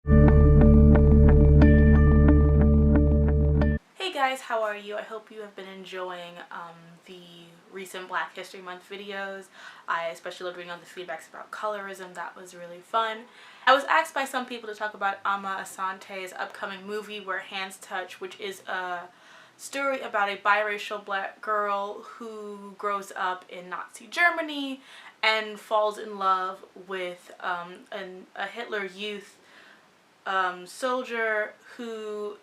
Hey guys, how are you? I hope you have been enjoying the recent Black History Month videos. I especially loved reading all the feedbacks about colorism. That was really fun. I was asked by some people to talk about Amma Asante's upcoming movie, Where Hands Touch, which is a story about a biracial black girl who grows up in Nazi Germany and falls in love with a Hitler Youth soldier who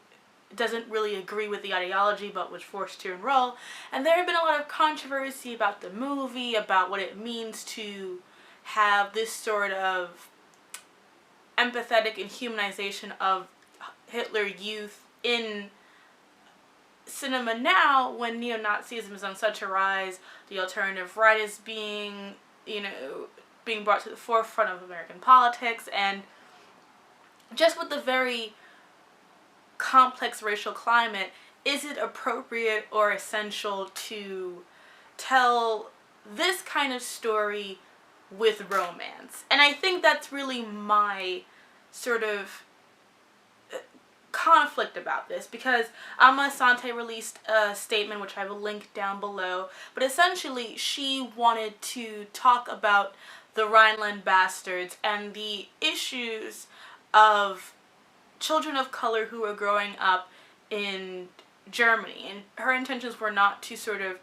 doesn't really agree with the ideology but was forced to enroll. And there have been a lot of controversy about the movie, about what it means to have this sort of empathetic and humanization of Hitler Youth in cinema now, when neo-Nazism is on such a rise, the alternative right is being brought to the forefront of American politics, and just with the very complex racial climate, is it appropriate or essential to tell this kind of story with romance? And I think that's really my sort of conflict about this, because Amma Asante released a statement which I will link down below, but essentially she wanted to talk about the Rhineland bastards and the issues of children of color who are growing up in Germany. And her intentions were not to sort of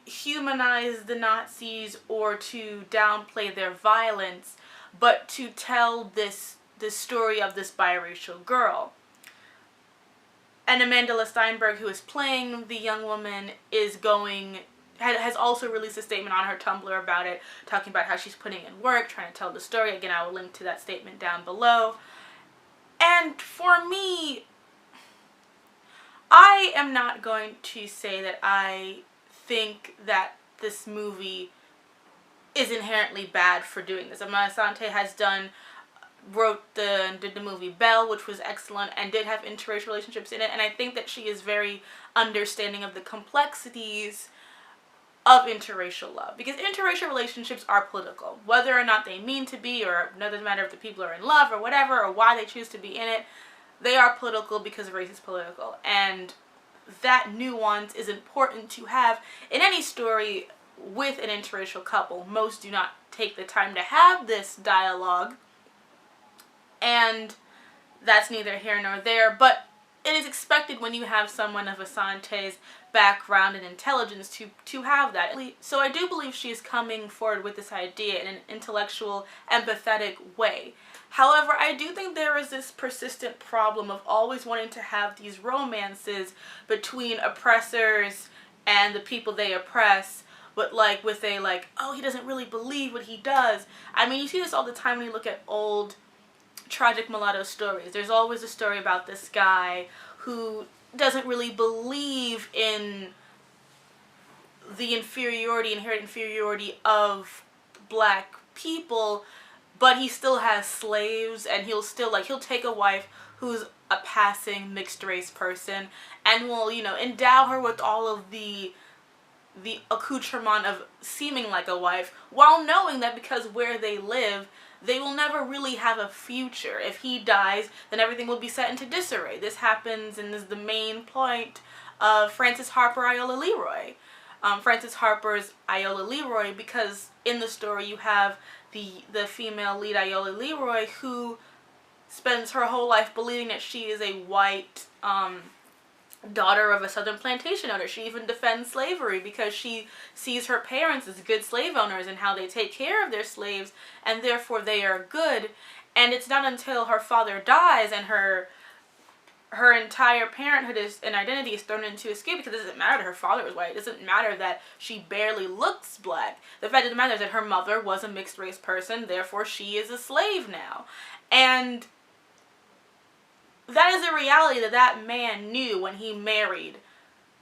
humanize the Nazis or to downplay their violence, but to tell this story of this biracial girl. And Amanda Steinberg, who is playing the young woman, has also released a statement on her Tumblr about it, talking about how she's putting in work, trying to tell the story. Again, I will link to that statement down below. And for me, I am not going to say that I think that this movie is inherently bad for doing this. Amma Asante did the movie Belle, which was excellent and did have interracial relationships in it, and I think that she is very understanding of the complexities of interracial love, because interracial relationships are political, whether or not they mean to be, or it doesn't matter if the people are in love or whatever, or why they choose to be in it. They are political because race is political, and that nuance is important to have in any story with an interracial couple. Most do not take the time to have this dialogue, and that's neither here nor there, but it is expected when you have someone of Asante's background and intelligence to have that. So I do believe she is coming forward with this idea in an intellectual, empathetic way. However, I do think there is this persistent problem of always wanting to have these romances between oppressors and the people they oppress, but oh, he doesn't really believe what he does. I mean, you see this all the time when you look at old tragic mulatto stories. There's always a story about this guy who doesn't really believe in the inherent inferiority of black people, but he still has slaves, and he'll take a wife who's a passing mixed race person and will, endow her with all of the accoutrement of seeming like a wife, while knowing that because where they live, they will never really have a future. If he dies, then everything will be set into disarray. This happens and is the main point of Frances Harper Iola Leroy. Frances Harper's Iola Leroy, because in the story you have the female lead Iola Leroy, who spends her whole life believing that she is a white daughter of a southern plantation owner. She even defends slavery because she sees her parents as good slave owners and how they take care of their slaves, and therefore they are good. And it's not until her father dies and her entire parenthood and identity is thrown into a skew, because it doesn't matter that her father was white. It doesn't matter that she barely looks black. The fact of the matter is that her mother was a mixed race person, therefore she is a slave now. And that is a reality that man knew when he married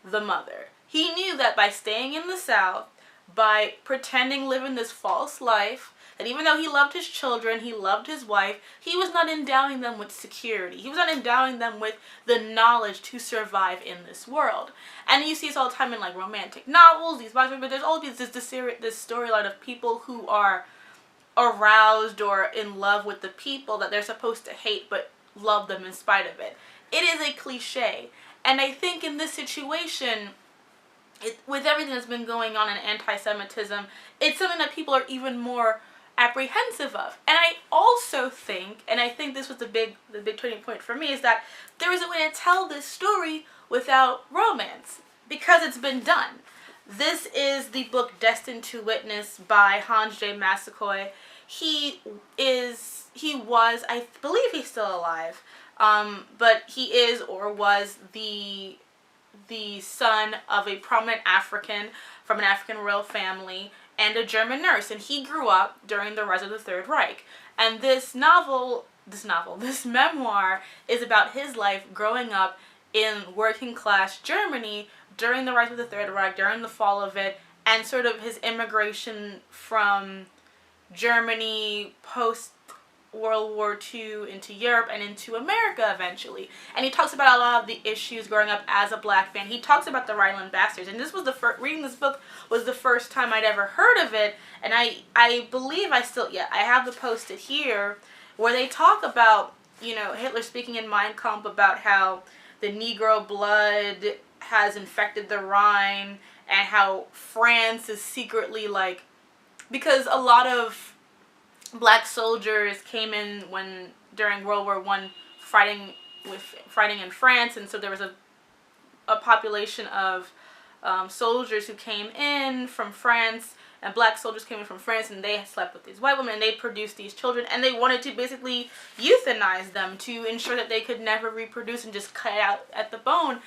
the mother. He knew that by staying in the South, by pretending living this false life, that even though he loved his children, he loved his wife, he was not endowing them with security. He was not endowing them with the knowledge to survive in this world. And you see this all the time in romantic novels, but there's always this storyline of people who are aroused or in love with the people that they're supposed to hate but love them in spite of it. It is a cliche. And I think in this situation, with everything that's been going on in anti-Semitism, it's something that people are even more apprehensive of. And I also think, and I think this was the big turning point for me, is that there is a way to tell this story without romance, because it's been done. This is the book Destined to Witness by Hans J. Massaquoi. He was, I believe he's still alive, but he is or was the son of a prominent African from an African royal family and a German nurse, and he grew up during the rise of the Third Reich. And this memoir is about his life growing up in working class Germany during the rise of the Third Reich, during the fall of it, and sort of his immigration from Germany post World War II into Europe and into America eventually. And he talks about a lot of the issues growing up as a black man. He talks about the Rhineland Bastards, and this was reading this book was the first time I'd ever heard of it, and I believe I have the posted here, where they talk about, Hitler speaking in Mein Kampf about how the Negro blood has infected the Rhine, and how France is secretly because a lot of black soldiers came in during World War I fighting in France, and so there was a population of soldiers who came in from France, and black soldiers came in from France, and they slept with these white women, and they produced these children, and they wanted to basically euthanize them to ensure that they could never reproduce and just cut it out at the bone.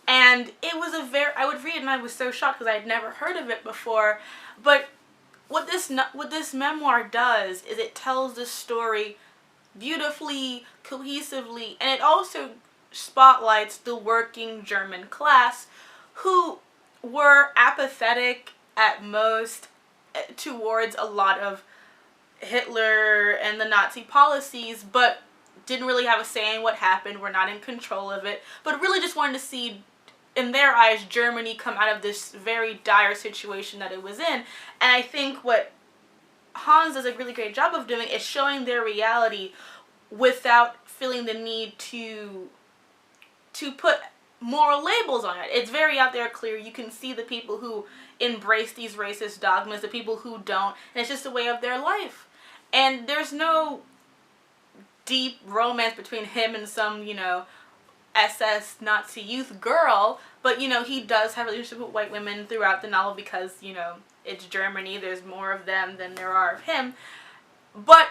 And it was I would read it and I was so shocked because I had never heard of it before, but what this memoir does is it tells the story beautifully, cohesively, and it also spotlights the working German class who were apathetic at most towards a lot of Hitler and the Nazi policies, but didn't really have a say in what happened, were not in control of it, but really just wanted to see, in their eyes, Germany come out of this very dire situation that it was in. And I think what Hans does a really great job of doing is showing their reality without feeling the need to put moral labels on it. It's very out there clear. You can see the people who embrace these racist dogmas, the people who don't, and it's just a way of their life. And there's no deep romance between him and some, SS Nazi youth girl, but he does have a relationship with white women throughout the novel because it's Germany, there's more of them than there are of him, but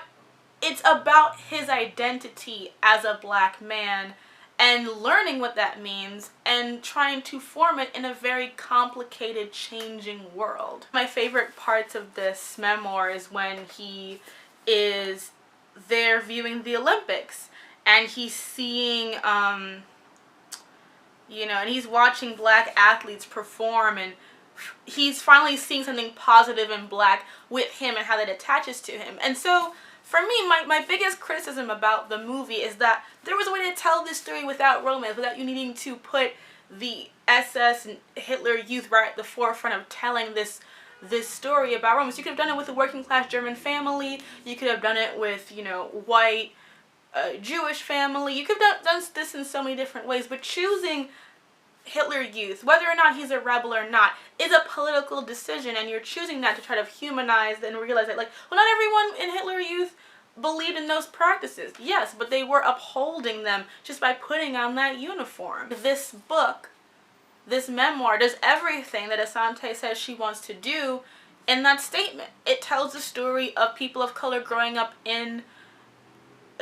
it's about his identity as a black man and learning what that means and trying to form it in a very complicated, changing world. My favorite parts of this memoir is when he is there viewing the Olympics and he's seeing and he's watching black athletes perform, and he's finally seeing something positive in black with him and how that attaches to him. And so for me, my biggest criticism about the movie is that there was a way to tell this story without romance, without you needing to put the SS and Hitler youth right at the forefront of telling this story about romance. You could have done it with a working class German family. You could have done it with, white Jewish family. You could have done this in so many different ways, but choosing Hitler Youth, whether or not he's a rebel or not, is a political decision, and you're choosing that to try to humanize and realize that, not everyone in Hitler Youth believed in those practices. Yes, but they were upholding them just by putting on that uniform. This book, this memoir, does everything that Asante says she wants to do in that statement. It tells the story of people of color growing up in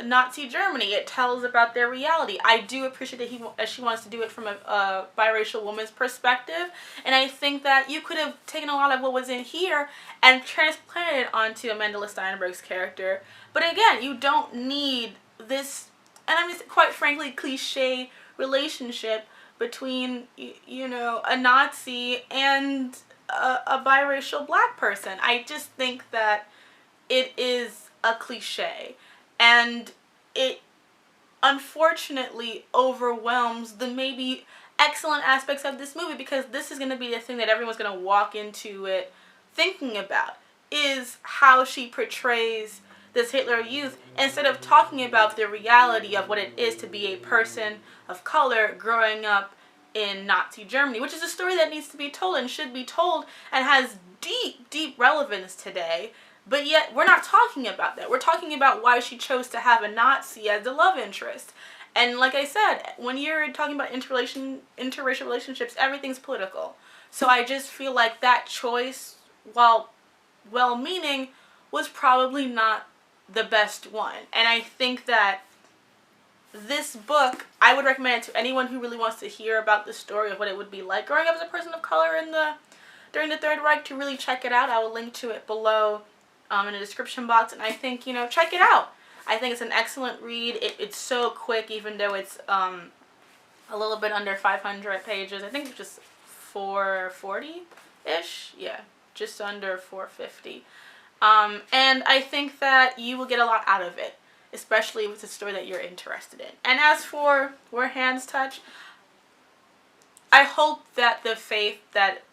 Nazi Germany. It tells about their reality. I do appreciate that she wants to do it from a biracial woman's perspective, and I think that you could have taken a lot of what was in here and transplanted it onto Amanda Steinberg's character. But again, you don't need this, and I'm just quite frankly cliche relationship between a Nazi and a biracial black person. I just think that it is a cliche, and it unfortunately overwhelms the maybe excellent aspects of this movie, because this is going to be the thing that everyone's going to walk into it thinking about. is how she portrays this Hitler Youth, instead of talking about the reality of what it is to be a person of color growing up in Nazi Germany, which is a story that needs to be told and should be told and has deep, deep relevance today. But yet we're not talking about that. We're talking about why she chose to have a Nazi as the love interest. And like I said, when you're talking about interracial relationships, everything's political. So I just feel like that choice, while well-meaning, was probably not the best one. And I think that this book, I would recommend it to anyone who really wants to hear about the story of what it would be like growing up as a person of color during the Third Reich, to really check it out. I will link to it below in the description box, and I think, check it out. I think it's an excellent read. It's so quick, even though it's a little bit under 500 pages. I think it's just 440-ish. Yeah, just under 450. And I think that you will get a lot out of it, especially if it's a story that you're interested in. And as for Where Hands Touch, I hope that the faith that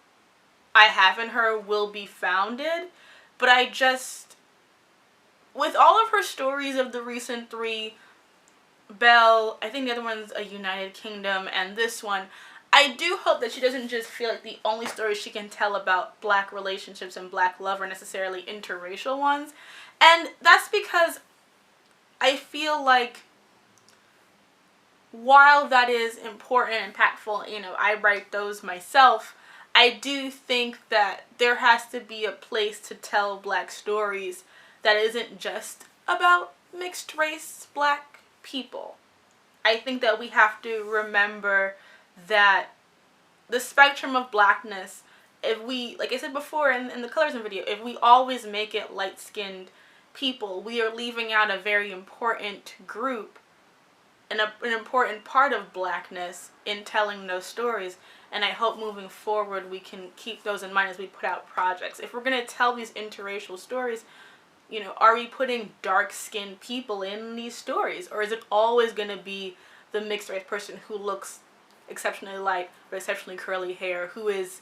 I have in her will be founded, but I just, with all of her stories of the recent three, Belle, I think the other one's A United Kingdom, and this one, I do hope that she doesn't just feel like the only stories she can tell about black relationships and black love are necessarily interracial ones. And that's because I feel like while that is important and impactful, I write those myself, I do think that there has to be a place to tell black stories that isn't just about mixed race black people. I think that we have to remember that the spectrum of blackness, if we, like I said before in the colorism video, if we always make it light-skinned people, we are leaving out a very important group and an important part of blackness in telling those stories. And I hope moving forward we can keep those in mind as we put out projects. If we're going to tell these interracial stories, are we putting dark-skinned people in these stories? Or is it always going to be the mixed race person who looks exceptionally light or exceptionally curly hair, who is,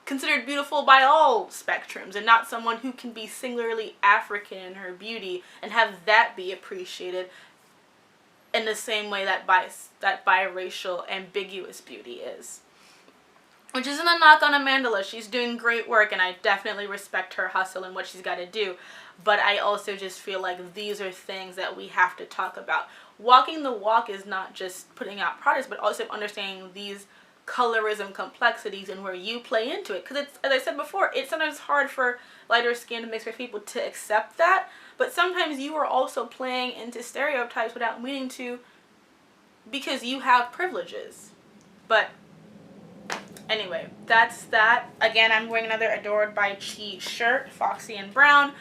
considered beautiful by all spectrums, and not someone who can be singularly African in her beauty and have that be appreciated in the same way that biracial, ambiguous beauty is? Which isn't a knock on Amandla. She's doing great work, and I definitely respect her hustle and what she's got to do. But I also just feel like these are things that we have to talk about. Walking the walk is not just putting out products, but also understanding these colorism complexities and where you play into it. Because it's, as I said before, it's sometimes hard for lighter skinned mixed race people to accept that. But sometimes you are also playing into stereotypes without meaning to, because you have privileges. But anyway, that's that. Again, I'm wearing another Adored by Chi shirt, Foxy and Brown.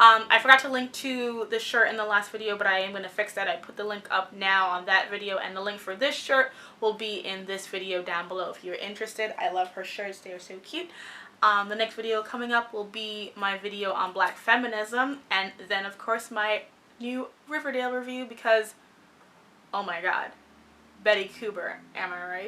I forgot to link to the shirt in the last video, but I am going to fix that. I put the link up now on that video, and the link for this shirt will be in this video down below if you're interested. I love her shirts. They are so cute. The next video coming up will be my video on black feminism, and then, of course, my new Riverdale review, because, oh my god, Betty Cooper, am I right?